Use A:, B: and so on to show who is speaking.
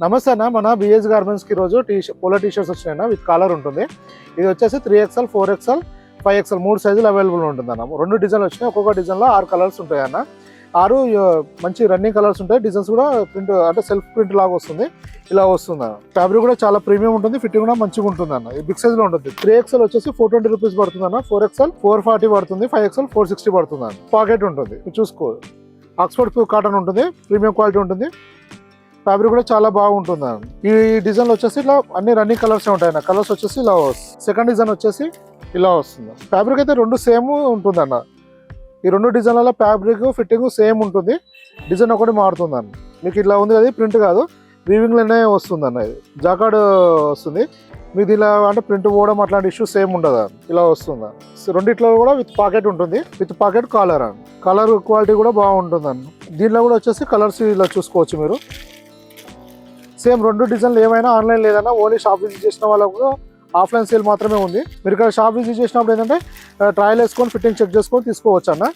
A: నమస్తే అన్న, మన బిఎస్ గార్మెంట్స్కి ఈరోజు పోలో టీషర్ట్స్ వచ్చినాయన్న విత్ కాలర్ ఉంటుంది. ఇది వచ్చేసి 3XL, 4XL, 5XL 3 సైజులు అవైలబుల్ ఉంటుంది అన్న. 2 డిజైన్లు వచ్చినాయి. ఒక్కొక్క డిజైన్లో 6 కలర్స్ ఉంటాయి అన్న. 6 మంచి రన్నింగ్ కలర్స్ ఉంటాయి. డిజైన్స్ కూడా ప్రింట్ అంటే సెల్ఫ్ ప్రింట్ లాగా వస్తుంది. ఇలా వస్తుంది అన్న. ఫ్యాబ్రిక్ కూడా చాలా ప్రీమియం ఉంటుంది. ఫిట్టింగ్ కూడా మంచిగా ఉంటుంది అన్న. ఇది బిగ్ సైజ్లో ఉంటుంది. 3XL వచ్చేసి 420 రూపీస్ పడుతుంది అన్న. 4XL 440 పడుతుంది. 5XL 460 పడుతుంది అన్న. పాకెట్ ఉంటుంది, చూసుకో. ఆక్స్ఫర్డ్ కాటన్ ఉంటుంది, ప్రీమియం క్వాలిటీ ఉంటుంది. ఫ్యాబ్రిక్ కూడా చాలా బాగుంటుంది అన్న. ఈ డిజైన్లో వచ్చేసి ఇట్లా అన్ని రన్నింగ్ కలర్స్ ఉంటాయి అన్న. కలర్స్ వచ్చేసి ఇలా వస్తుంది. సెకండ్ డిజైన్ వచ్చేసి ఇలా వస్తుంది. ఫ్యాబ్రిక్ అయితే 2 సేమ్ ఉంటుంది అన్న. ఈ 2 డిజైన్లలో ఫ్యాబ్రిక్ ఫిట్టింగ్ సేమ్ ఉంటుంది. డిజైన్ ఒకటి మారుతుంది అన్న. మీకు ఇట్లా ఉంది కదా, ప్రింట్ కాదు, వీవింగ్లోనే వస్తుంది అన్న. ఇది జాకార్డ్ వస్తుంది. మీకు ఇలా అంటే ప్రింట్ పోవడం అట్లాంటి ఇష్యూ సేమ్ ఉండదు అన్న. ఇలా వస్తుంది అన్న. రెండిట్లో కూడా విత్ పాకెట్ ఉంటుంది. విత్ పాకెట్ కాలర్ అన్న. కలర్ క్వాలిటీ కూడా బాగుంటుంది అన్న. దీంట్లో కూడా వచ్చేసి కలర్స్ ఇలా చూసుకోవచ్చు మీరు. సేమ్ 2 డిజైన్లు ఏమైనా ఆన్లైన్ లేదన్నా, ఓన్లీ షాప్ విజిట్ చేసిన వాళ్ళకు ఆఫ్లైన్ సేల్ మాత్రమే ఉంది. మీరు ఇక్కడ షాప్ విజిట్ చేసినప్పుడు ఏంటంటే ట్రయల్ వేసుకొని ఫిట్టింగ్ చెక్ చేసుకొని తీసుకోవచ్చు అన్న.